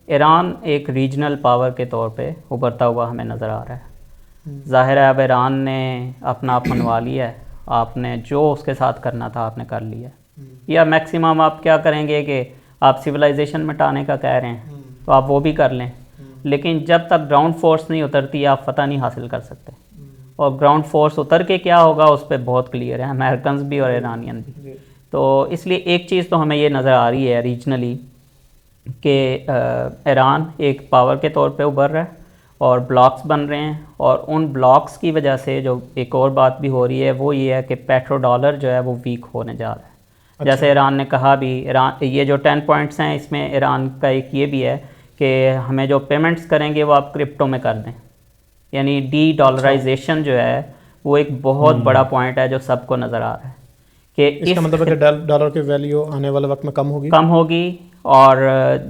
ایران ایک ریجنل پاور کے طور پہ ابھرتا ہوا ہمیں نظر آ رہا ہے. ظاہر ہے اب ایران نے اپنا آپ منوا لیا ہے، آپ نے جو اس کے ساتھ کرنا تھا آپ نے کر لیا ہے. یا میکسیمم آپ کیا کریں گے کہ آپ سویلائزیشن مٹانے کا کہہ رہے ہیں تو آپ وہ بھی کر لیں، لیکن جب تک گراؤنڈ فورس نہیں اترتی آپ فتح نہیں حاصل کر سکتے. اور گراؤنڈ فورس اتر کے کیا ہوگا اس پہ بہت کلیئر ہے، امریکنز بھی اور ایرانین بھی. تو اس لیے ایک چیز تو ہمیں یہ نظر آ رہی ہے ریجنلی کہ ایران ایک پاور کے طور پہ ابھر رہا ہے اور بلاکس بن رہے ہیں. اور ان بلاکس کی وجہ سے جو ایک اور بات بھی ہو رہی ہے وہ یہ ہے کہ پیٹرو ڈالر جو ہے وہ ویک ہونے جا رہا ہے. جیسے ایران نے کہا بھی، ایران یہ جو 10 پوائنٹس ہیں اس میں ایران کا ایک یہ بھی ہے کہ ہمیں جو پیمنٹس کریں گے وہ آپ کرپٹو میں کر دیں. یعنی ڈی ڈالرائزیشن جو ہے وہ ایک بہت بڑا پوائنٹ ہے جو سب کو نظر آ رہا ہے کہ اس کا مطلب ہے کہ ڈالر کی ویلیو آنے والے وقت میں کم ہوگی. اور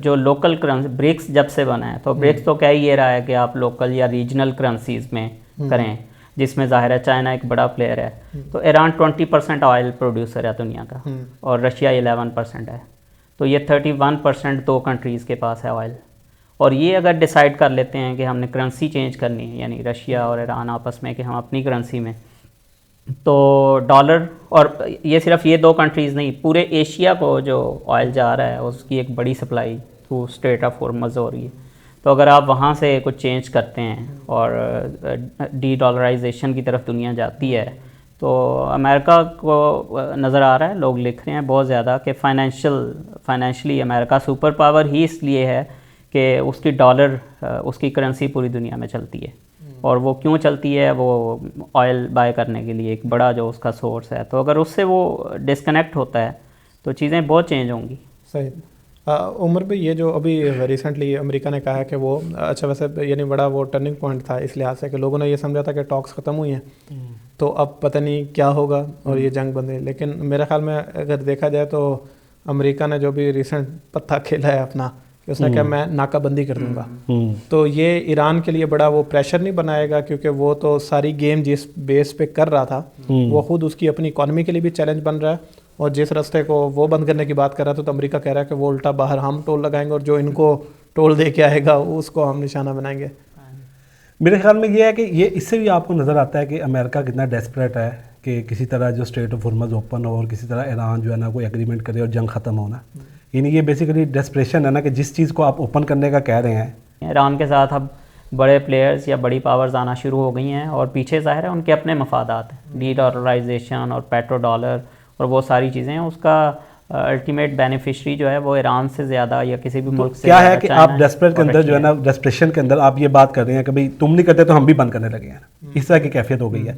جو لوکل کرنسی برکس جب سے بنا ہے تو برکس تو کہہ ہی یہ رہا ہے کہ آپ لوکل یا ریجنل کرنسیز میں کریں، جس میں ظاہر ہے چائنا ایک بڑا پلیئر ہے. تو ایران 20% آئل پروڈیوسر ہے دنیا کا اور رشیا 11% ہے. تو یہ 31% دو کنٹریز کے پاس ہے آئل. اور یہ اگر ڈیسائیڈ کر لیتے ہیں کہ ہم نے کرنسی چینج کرنی ہے، یعنی رشیا اور ایران آپس میں کہ ہم اپنی کرنسی میں، تو ڈالر، اور یہ صرف یہ دو کنٹریز نہیں، پورے ایشیا کو جو آئل جا رہا ہے اس کی ایک بڑی supply through street of harms ہو رہی ہے. تو اگر آپ وہاں سے کچھ چینج کرتے ہیں اور ڈی ڈالرائزیشن کی طرف دنیا جاتی ہے تو امریکہ کو نظر آ رہا ہے، لوگ لکھ رہے ہیں بہت زیادہ کہ فائنینشلی امریکہ سپر پاور ہی اس لیے ہے کہ اس کی ڈالر، اس کی کرنسی پوری دنیا میں چلتی ہے. اور وہ کیوں چلتی ہے؟ وہ آئل بائی کرنے کے لیے ایک بڑا جو اس کا سورس ہے. تو اگر اس سے وہ ڈسکنیکٹ ہوتا ہے تو چیزیں بہت چینج ہوں گی. صحیح. عمر بھائی، یہ جو ابھی ریسنٹلی امریکہ نے کہا ہے کہ وہ اچھا، ویسے یعنی بڑا وہ ٹرننگ پوائنٹ تھا اس لحاظ سے کہ لوگوں نے یہ سمجھا تھا کہ ٹاکس ختم ہوئی ہیں تو اب پتہ نہیں کیا ہوگا اور یہ جنگ بندی. لیکن میرے خیال میں اگر دیکھا جائے تو امریکہ نے جو بھی ریسنٹ پتہ کھیلا ہے اپنا کہ اس نے کہا میں ناکہ بندی کر دوں گا، تو یہ ایران کے لیے بڑا وہ پریشر نہیں بنائے گا؟ کیونکہ وہ تو ساری گیم جس بیس پہ کر رہا تھا وہ خود اس کی اپنی اکانومی کے لیے بھی چیلنج بن رہا ہے، اور جس راستے کو وہ بند کرنے کی بات کر رہا تھا تو امریکہ کہہ رہا ہے کہ وہ الٹا باہر ہم ٹول لگائیں گے اور جو ان کو ٹول دے کے آئے گا اس کو ہم نشانہ بنائیں گے. میرے خیال میں یہ ہے کہ یہ اس سے بھی آپ کو نظر آتا ہے کہ امریکہ کتنا ڈیسپریٹ ہے کہ کسی طرح جو اسٹریٹ آف ہارمز اوپن ہو اور کسی طرح ایران جو ہے نا کوئی ایگریمنٹ کرے اور جنگ ختم ہونا. یعنی یہ بیسیکلی ڈیسپریشن ہے نا کہ جس چیز کو آپ اوپن کرنے کا کہہ رہے ہیں. ایران کے ساتھ اب بڑے پلیئرز یا بڑی پاورز آنا شروع ہو گئی ہیں اور پیچھے ظاہر ہے ان کے اپنے مفادات ہیں، ڈی ڈالرائزیشن اور پیٹرو ڈالر اور وہ ساری چیزیں. اس کا الٹیمیٹ بینیفیشری جو ہے وہ ایران سے زیادہ یا کسی بھی ملک سے کیا ہے کہ آپ ڈیسپریٹ کے اندر جو ہے نا ڈیسپریشن کے اندر آپ یہ بات کر رہے ہیں کہ بھائی تم نہیں کرتے تو ہم بھی بند کرنے لگے ہیں، اس طرح کی کیفیت ہو گئی ہے.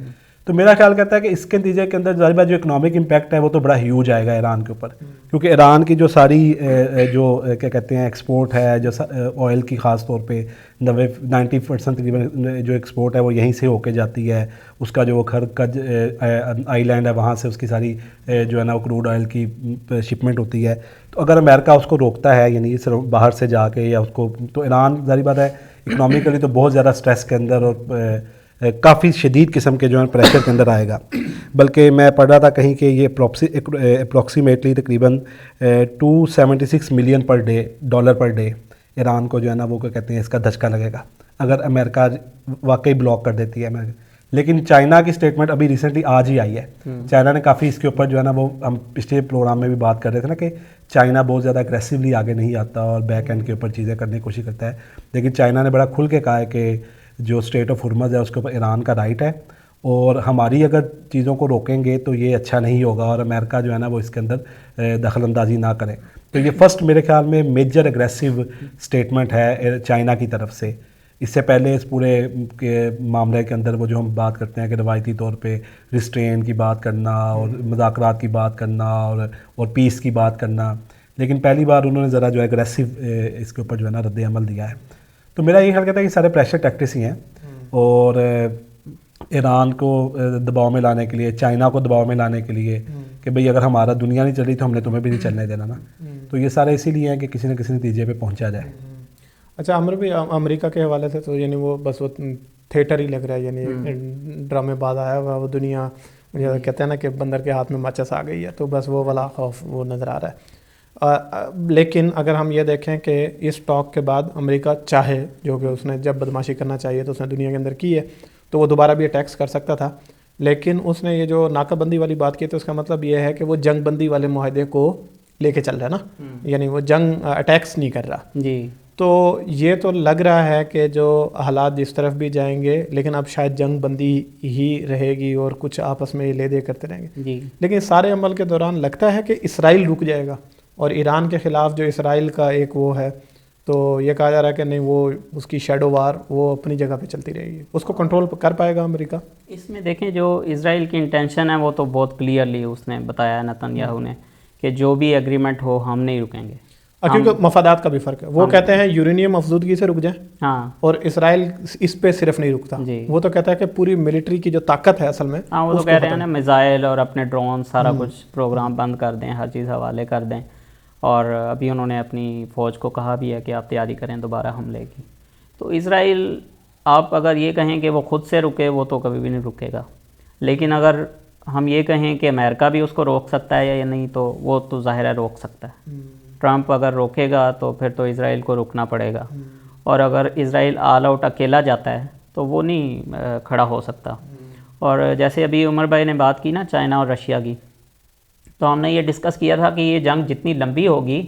تو میرا خیال کہتا ہے کہ اس کے نتیجے کے اندر ظاہر بات جو اکنامک امپیکٹ ہے وہ تو بڑا ہیوج آئے گا ایران کے اوپر، کیونکہ ایران کی جو ساری جو کیا کہتے ہیں ایکسپورٹ ہے جو آئل کی خاص طور پہ 90% تقریباً جو ایکسپورٹ ہے وہ یہیں سے ہو کے جاتی ہے. اس کا جو کھرکج آئی لینڈ ہے وہاں سے اس کی ساری جو ہے نا وہ کروڈ آئل کی شپمنٹ ہوتی ہے. تو اگر امریکہ اس کو روکتا ہے یعنی صرف باہر سے جا کے یا اس کو، تو ایران ظاہر بات ہے اکنامکلی تو بہت زیادہ سٹریس کے اندر اور کافی شدید قسم کے جو ہے پریشر کے اندر آئے گا. بلکہ میں پڑھ رہا تھا کہیں کہ یہ اپروکسیمیٹلی تقریباً 276 million per day dollar per day Iran کو جو ہے نا وہ کہتے ہیں اس کا دھچکا لگے گا اگر امریکہ واقعی بلاک کر دیتی ہے. لیکن چائنا کی اسٹیٹمنٹ ابھی ریسنٹلی آج ہی آئی ہے. چائنا نے کافی اس کے اوپر جو ہے نا وہ ہم پچھلے پروگرام میں بھی بات کر رہے تھے نا کہ چائنا بہت زیادہ اگریسولی آگے نہیں آتا اور بیک اینڈ کے اوپر چیزیں کرنے کی کوشش کرتا ہے. لیکن چائنا نے بڑا کھل کے کہا ہے کہ جو اسٹریٹ آف ہرمز ہے اس کے اوپر ایران کا رائٹ ہے, اور ہماری اگر چیزوں کو روکیں گے تو یہ اچھا نہیں ہوگا, اور امریکہ جو ہے نا وہ اس کے اندر دخل اندازی نہ کرے. تو یہ فرسٹ میرے خیال میں میجر اگریسو اسٹیٹمنٹ ہے چائنا کی طرف سے. اس سے پہلے اس پورے کے معاملے کے اندر وہ جو ہم بات کرتے ہیں کہ روایتی طور پہ ریسٹرین کی بات کرنا اور مذاکرات کی بات کرنا اور پیس کی بات کرنا, لیکن پہلی بار انہوں نے ذرا جو ہے اگریسو اس کے اوپر جو ہے نا رد عمل دیا ہے. تو میرا یہ خیال کہتا ہے کہ سارے پریشر ٹیکٹکس ہی ہیں, اور ایران کو دباؤ میں لانے کے لیے, چائنا کو دباؤ میں لانے کے لیے کہ بھئی اگر ہمارا دنیا نہیں چل رہی تو ہم نے تمہیں بھی نہیں چلنے دینا نا. تو یہ سارے اسی لیے ہیں کہ کسی نہ کسی نتیجے پہ پہنچا جائے. اچھا عمر بھی امریکہ کے حوالے سے تو یعنی وہ بس وہ تھیٹر ہی لگ رہا ہے, یعنی ڈرامے باز آیا ہوا وہ دنیا, کہتے ہیں نا کہ بندر کے ہاتھ میں ماچس آ گئی ہے, تو بس وہ والا خوف وہ نظر آ رہا ہے. لیکن اگر ہم یہ دیکھیں کہ اس ٹاک کے بعد امریکہ چاہے, جو کہ اس نے جب بدماشی کرنا چاہیے تو اس نے دنیا کے اندر کی ہے, تو وہ دوبارہ بھی اٹیکس کر سکتا تھا. لیکن اس نے یہ جو ناکہ بندی والی بات کی تو اس کا مطلب یہ ہے کہ وہ جنگ بندی والے معاہدے کو لے کے چل رہا ہے نا, یعنی وہ جنگ اٹیکس نہیں کر رہا. جی تو یہ تو لگ رہا ہے کہ جو حالات جس طرف بھی جائیں گے, لیکن اب شاید جنگ بندی ہی رہے گی اور کچھ آپس میں لے دے کرتے رہیں گے. جی لیکن سارے عمل کے دوران لگتا ہے کہ اسرائیل رک جائے گا, اور ایران کے خلاف جو اسرائیل کا ایک وہ ہے, تو یہ کہا جا رہا ہے کہ نہیں, وہ اس کی شیڈو وار وہ اپنی جگہ پہ چلتی رہے گی. اس کو کنٹرول کر پائے گا امریکہ؟ اس میں دیکھیں جو اسرائیل کی انٹینشن ہے وہ تو بہت کلیئرلی اس نے بتایا ہے نتن یاہو نے کہ جو بھی ایگریمنٹ ہو ہم نہیں رکیں گے. کیونکہ مفادات کا بھی فرق ہے. وہ کہتے ہیں یورینیم افزودگی سے رک جائیں, ہاں, اور اسرائیل اس پہ صرف نہیں رکتا. وہ تو کہتا ہے کہ پوری ملٹری کی جو طاقت ہے اصل میں, ہاں, وہ تو کہہ رہے ہیں نا میزائل اور اپنے ڈرون سارا کچھ پروگرام بند کر دیں, ہر چیز حوالے کر دیں. اور ابھی انہوں نے اپنی فوج کو کہا بھی ہے کہ آپ تیاری کریں دوبارہ حملے کی. تو اسرائیل آپ اگر یہ کہیں کہ وہ خود سے رکے, وہ تو کبھی بھی نہیں رکے گا. لیکن اگر ہم یہ کہیں کہ امریکہ بھی اس کو روک سکتا ہے یا نہیں, تو وہ تو ظاہر ہے روک سکتا ہے. ٹرمپ اگر روکے گا تو پھر تو اسرائیل کو رکنا پڑے گا, اور اگر اسرائیل آل آؤٹ اکیلا جاتا ہے تو وہ نہیں کھڑا ہو سکتا. اور جیسے ابھی عمر بھائی نے بات کی نا چائنا اور رشیا کی, تو ہم نے یہ ڈسکس کیا تھا کہ یہ جنگ جتنی لمبی ہوگی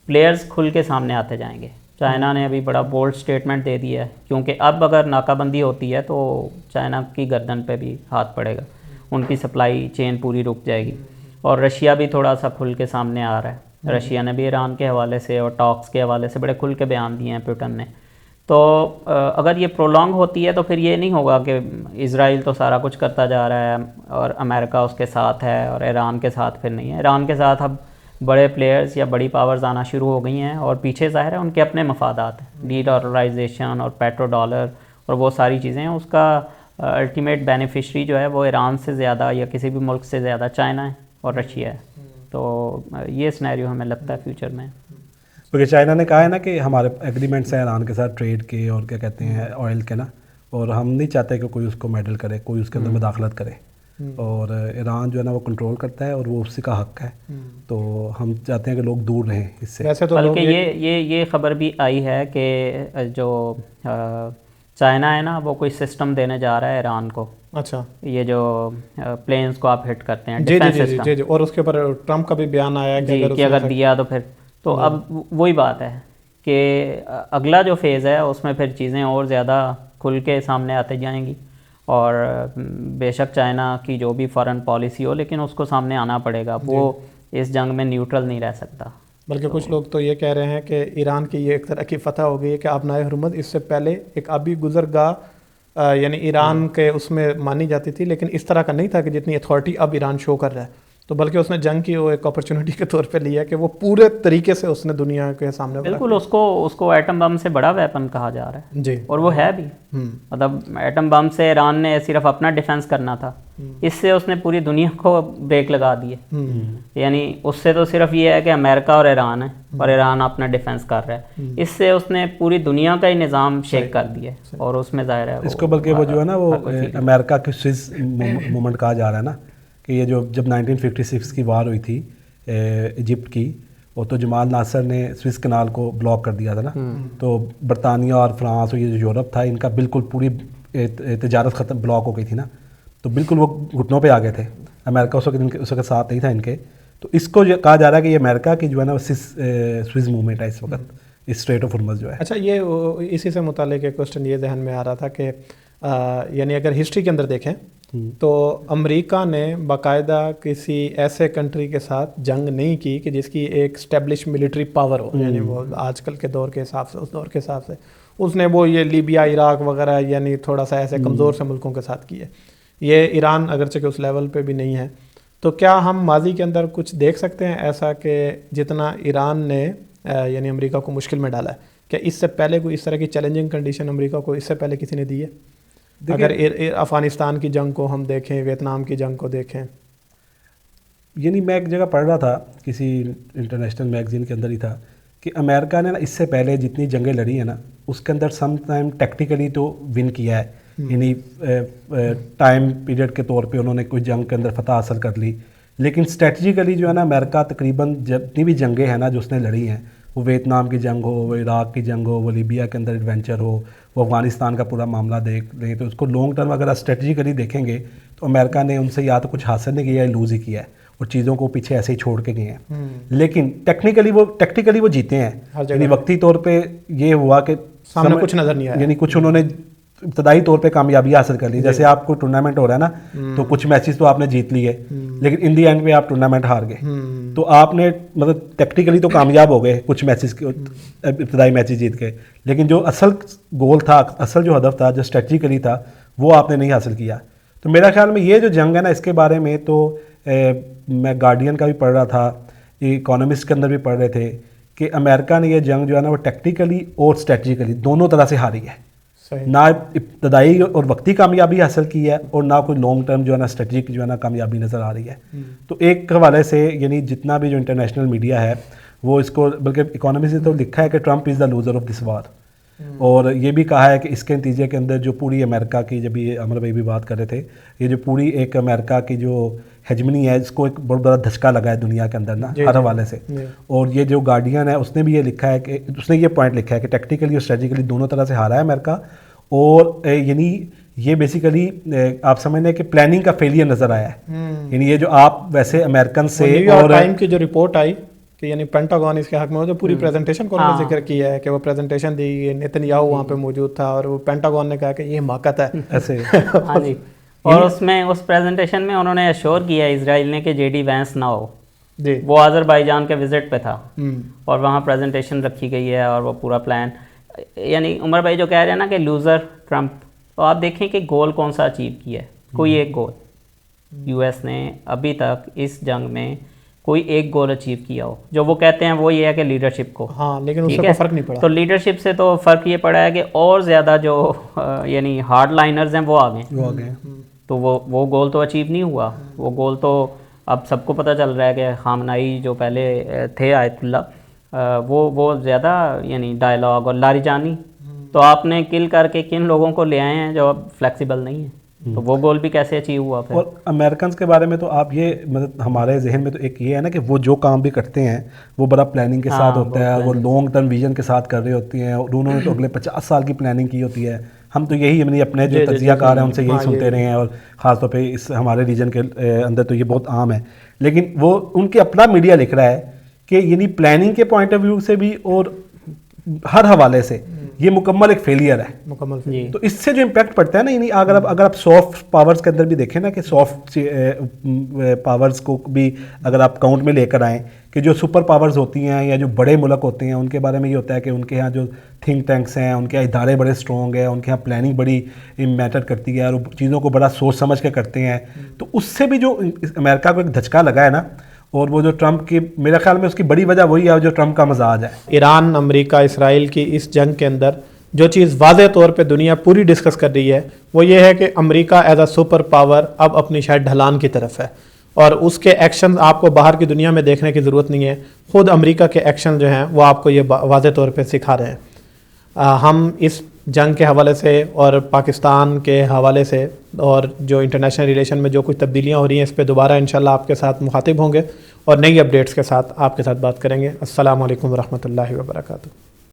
پلیئرز کھل کے سامنے آتے جائیں گے. چائنا نے ابھی بڑا بولڈ سٹیٹمنٹ دے دیا ہے, کیونکہ اب اگر ناکہ بندی ہوتی ہے تو چائنا کی گردن پہ بھی ہاتھ پڑے گا, ان کی سپلائی چین پوری رک جائے گی. اور رشیا بھی تھوڑا سا کھل کے سامنے آ رہا ہے. رشیا نے بھی ایران کے حوالے سے اور ٹاکس کے حوالے سے بڑے کھل کے بیان دیے ہیں پوٹن نے. تو اگر یہ پرولونگ ہوتی ہے تو پھر یہ نہیں ہوگا کہ اسرائیل تو سارا کچھ کرتا جا رہا ہے اور امریکہ اس کے ساتھ ہے اور ایران کے ساتھ پھر نہیں ہے. ایران کے ساتھ اب بڑے پلیئرز یا بڑی پاورز آنا شروع ہو گئی ہیں, اور پیچھے ظاہر ہے ان کے اپنے مفادات ہیں, ڈی ڈالرائزیشن اور پیٹرو ڈالر اور وہ ساری چیزیں ہیں. اس کا الٹیمیٹ بینیفیشری جو ہے وہ ایران سے زیادہ یا کسی بھی ملک سے زیادہ چائنا ہے اور رشیا ہے. تو یہ سنیریو ہمیں لگتا ہے فیوچر میں. کیونکہ چائنا نے کہا ہے نا کہ ہمارے ایگریمنٹس ہیں ایران کے ساتھ ٹریڈ کے اور کیا کہتے ہیں آئل کے نا, اور ہم نہیں چاہتے کہ کوئی اس کو میڈل کرے, کوئی اس کے اندر مداخلت کرے. اور ایران جو ہے نا وہ کنٹرول کرتا ہے اور وہ اسی کا حق ہے. تو ہم چاہتے ہیں کہ لوگ دور رہیں اس سے. بلکہ یہ خبر بھی آئی ہے کہ جو چائنا ہے نا وہ کوئی سسٹم دینے جا رہا ہے ایران کو. اچھا, یہ جو پلینز کو آپ ہٹ کرتے ہیں ڈیفینس سسٹم, جی, اور اس کے اوپر ٹرمپ کا بھی بیان آیا کہ اگر دیا تو پھر تو اب وہی بات ہے کہ اگلا جو فیز ہے اس میں پھر چیزیں اور زیادہ کھل کے سامنے آتے جائیں گی. اور بے شک چائنا کی جو بھی فارن پالیسی ہو, لیکن اس کو سامنے آنا پڑے گا. وہ اس جنگ میں نیوٹرل نہیں رہ سکتا. بلکہ کچھ لوگ تو یہ کہہ رہے ہیں کہ ایران کی یہ ایک طرح کی فتح ہو گئی ہے کہ آبنائے حرمت اس سے پہلے ایک آبی گزرگاہ یعنی ایران کے اس میں مانی جاتی تھی, لیکن اس طرح کا نہیں تھا کہ جتنی اتھارٹی اب ایران شو کر رہا ہے. تو بلکہ اس نے جنگ کی وہ ایک اپرچونٹی کے طور پہ لیا کہ وہ پورے طریقے سے اس نے دنیا کے سامنے بالکل اس کو ایٹم بم سے بڑا ویپن کہا جا رہا ہے. جی, اور وہ ہے بھی. مطلب ایٹم بم سے ایران نے صرف اپنا ڈیفنس کرنا تھا, اس سے اس نے پوری دنیا کو بریک لگا دیے. یعنی اس سے تو صرف یہ ہے کہ امریکہ اور ایران ہے اور ایران اپنا ڈیفنس کر رہا ہے. اس سے اس نے پوری دنیا کا ہی نظام شیک کر دیا ہے, اور اس میں ظاہر ہے اس کو بلکہ وہ جو ہے نا وہ امریکہ کی سوئس مومنٹ کہا جا رہا ہے نا, کہ یہ جب 1956 کی وار ہوئی تھی ایجپٹ کی, وہ تو جمال ناصر نے سوئس کینال کو بلاک کر دیا تھا نا. تو برطانیہ اور فرانس اور یہ جو یورپ تھا ان کا بالکل پوری تجارت ختم بلاک ہو گئی تھی نا, تو بالکل وہ گھٹنوں پہ آ گئے تھے. امریکہ اس وقت ساتھ نہیں تھا ان کے. تو اس کو کہا جا رہا ہے کہ یہ امریکہ کی جو ہے نا سوئز موومنٹ ہے اس وقت, اس اسٹریٹ آف ہرمز جو ہے. اچھا, یہ اسی سے متعلق ایک کوشچن یہ ذہن میں آ رہا تھا کہ یعنی اگر ہسٹری کے اندر دیکھیں تو امریکہ نے باقاعدہ کسی ایسے کنٹری کے ساتھ جنگ نہیں کی کہ جس کی ایک اسٹیبلش ملٹری پاور ہو, یعنی وہ آج کل کے دور کے حساب سے, اس دور کے حساب سے اس نے وہ یہ لیبیا, عراق وغیرہ یعنی تھوڑا سا ایسے کمزور سے ملکوں کے ساتھ کیے. یہ ایران اگرچہ کہ اس لیول پہ بھی نہیں ہے. تو کیا ہم ماضی کے اندر کچھ دیکھ سکتے ہیں ایسا کہ جتنا ایران نے یعنی امریکہ کو مشکل میں ڈالا ہے, کہ اس سے پہلے کوئی اس طرح کی چیلنجنگ کنڈیشن امریکہ کو اس سے پہلے کسی نے دی ہے؟ اگر افغانستان کی جنگ کو ہم دیکھیں, ویتنام کی جنگ کو دیکھیں. یعنی میں ایک جگہ پڑھ رہا تھا کسی انٹرنیشنل میگزین کے اندر ہی تھا کہ امریکہ نے نا اس سے پہلے جتنی جنگیں لڑی ہیں نا اس کے اندر سم ٹائم ٹیکٹیکلی تو ون کیا ہے, یعنی ٹائم پیریڈ کے طور پہ انہوں نے کوئی جنگ کے اندر فتح حاصل کر لی, لیکن اسٹریٹجیکلی جو ہے نا امریکہ تقریباً جتنی بھی جنگیں ہیں نا جو اس نے لڑی ہیں, وہ ویتنام کی جنگ ہو, وہ عراق کی جنگ ہو, وہ لیبیا کے اندر ایڈونچر ہو, وہ افغانستان کا پورا معاملہ دیکھ لیں, تو اس کو لانگ ٹرم اگر اسٹریٹجیکلی دیکھیں گے تو امریکہ نے ان سے یا تو کچھ حاصل نہیں کیا یا لوز ہی کیا ہے, اور چیزوں کو پیچھے ایسے ہی چھوڑ کے گئے ہیں. لیکن ٹیکٹیکلی وہ جیتے ہیں, یعنی وقتی طور پہ یہ ہوا کہ سامنے کچھ نظر نہیں آیا, یعنی کچھ انہوں نے ابتدائی طور پہ کامیابی حاصل کر لی. جیسے آپ کو ٹورنامنٹ ہو رہا ہے نا, تو کچھ میچز تو آپ نے جیت لیے, لیکن ان دی اینڈ پہ آپ ٹورنامنٹ ہار گئے. تو آپ نے مطلب ٹیکٹیکلی تو کامیاب ہو گئے کچھ میچز کے, ابتدائی میچز جیت گئے, لیکن جو اصل گول تھا, اصل جو ہدف تھا, جو اسٹریٹجیکلی تھا, وہ آپ نے نہیں حاصل کیا. تو میرا خیال میں یہ جو جنگ ہے نا, اس کے بارے میں تو میں گارڈین کا بھی پڑھ رہا تھا, اکانومسٹ کے اندر بھی پڑھ رہے تھے کہ امریکہ نے یہ جنگ جو ہے نا وہ ٹیکٹیکلی اور اسٹریٹجیکلی دونوں طرح سے ہاری ہے. نہ ابتدائی اور وقتی کامیابی حاصل کی ہے, اور نہ کوئی لانگ ٹرم جو ہے نا اسٹریٹجک جو ہے نا کامیابی نظر آ رہی ہے. تو ایک حوالے سے یعنی جتنا بھی جو انٹرنیشنل میڈیا ہے وہ اس کو, بلکہ اکانومی سے تو لکھا ہے کہ Trump is the loser of this war, اور یہ بھی کہا ہے کہ اس کے نتیجے کے اندر جو پوری امریکہ کی, جب یہ عمر بھائی بھی بات کر رہے تھے, یہ جو پوری ایک امریکہ کی جو ہیجمنی ہے اس کو ایک بہت بڑا دھچکا لگا ہے دنیا کے اندر نا ہر حوالے سے. اور یہ جو گارڈین ہے اس نے بھی یہ لکھا ہے کہ اس نے یہ پوائنٹ لکھا ہے کہ ٹیکٹیکلی اور اسٹریٹجیکلی دونوں طرح سے ہارا ہے امریکہ, اور یعنی یہ بیسیکلی آپ سمجھیں کہ پلاننگ کا فیلئر نظر آیا ہے. یعنی یہ جو آپ ویسے امریکن سے, نیو یارک ٹائم کی جو رپورٹ آئی کہ یعنی پینٹاگون اس کے حق میں جو پوری پریزنٹیشن کو انہوں نے ذکر کیا ہے کہ وہ پریزنٹیشن دی, نیتنیاہو وہاں پہ موجود تھا, اور وہ پینٹاگون نے کہا کہ یہ حماقت ہے ایسے. ہاں جی, اور اس پریزنٹیشن میں انہوں نے ایشور کیا اسرائیل نے کہ جے ڈی وینس نہ ہو. وہ آذربائیجان کے وزٹ پہ تھا اور وہاں پریزنٹیشن رکھی گئی ہے, اور وہ پورا پلان, یعنی عمر بھائی جو کہہ رہے ہیں نا کہ لوزر ٹرمپ, تو آپ دیکھیں کہ گول کون سا اچیو کیا ہے. کوئی ایک گول یو ایس نے ابھی تک اس جنگ میں کوئی ایک گول اچیو کیا ہو. جو وہ کہتے ہیں وہ یہ ہے کہ لیڈرشپ کو, ہاں, لیکن اس سے کوئی فرق نہیں پڑا. تو لیڈرشپ سے تو فرق یہ پڑا ہے کہ اور زیادہ جو یعنی ہارڈ لائنرز ہیں وہ آ گئے. تو وہ گول تو اچیو نہیں ہوا. وہ گول تو اب سب کو پتہ چل رہا ہے کہ خامنائی جو پہلے تھے آیت اللہ, وہ زیادہ یعنی ڈائلاگ اور لاریجانی, تو آپ نے کل کر کے کن لوگوں کو لے آئے ہیں جو اب فلیکسیبل نہیں ہیں. تو وہ گول بھی کیسے اچیو ہوا پھر. اور امریکنز کے بارے میں تو آپ یہ مطلب ہمارے ذہن میں تو ایک یہ ہے نا کہ وہ جو کام بھی کرتے ہیں وہ بڑا پلاننگ کے ساتھ ہوتا ہے, وہ لانگ ٹرم ویژن کے ساتھ کر رہے ہوتے ہیں, اور انہوں نے تو اگلے 50 سال کی پلاننگ کی ہوتی ہے. ہم تو یہی اپنے جو تجزیہ کار ہیں ان سے یہی سنتے رہے ہیں, اور خاص طور پہ اس ہمارے ریجن کے اندر تو یہ بہت عام ہے. لیکن وہ ان کے اپنا میڈیا لکھ رہا ہے کہ یعنی پلاننگ کے پوائنٹ آف ویو سے بھی اور ہر حوالے سے یہ مکمل ایک فیلئر ہے. مکمل. تو اس سے جو امپیکٹ پڑتا ہے نا, یعنی اگر آپ سافٹ پاورز کے اندر بھی دیکھیں نا کہ سافٹ پاورز کو بھی اگر آپ کاؤنٹ میں لے کر آئیں کہ جو سپر پاورز ہوتی ہیں یا جو بڑے ملک ہوتے ہیں ان کے بارے میں یہ ہوتا ہے کہ ان کے ہاں جو تھنک ٹینکس ہیں, ان کے یہاں ادارے بڑے اسٹرانگ ہیں, ان کے یہاں پلاننگ بڑی میٹر کرتی ہے, اور چیزوں کو بڑا سوچ سمجھ کے کرتے ہیں. تو اس سے بھی جو امریکہ کو ایک دھچکا لگا ہے نا, اور وہ جو ٹرمپ کی, میرے خیال میں اس کی بڑی وجہ وہی ہے جو ٹرمپ کا مزاج ہے. ایران امریکہ اسرائیل کی اس جنگ کے اندر جو چیز واضح طور پہ دنیا پوری ڈسکس کر رہی ہے وہ یہ ہے کہ امریکہ ایز اے سپر پاور اب اپنی شاید ڈھلان کی طرف ہے, اور اس کے ایکشن آپ کو باہر کی دنیا میں دیکھنے کی ضرورت نہیں ہے, خود امریکہ کے ایکشن جو ہیں وہ آپ کو یہ واضح طور پہ سکھا رہے ہیں. ہم اس جنگ کے حوالے سے اور پاکستان کے حوالے سے اور جو انٹرنیشنل ریلیشن میں جو کچھ تبدیلیاں ہو رہی ہیں اس پہ دوبارہ انشاءاللہ آپ کے ساتھ مخاطب ہوں گے اور نئی اپڈیٹس کے ساتھ آپ کے ساتھ بات کریں گے. السلام علیکم ورحمۃ اللہ وبرکاتہ.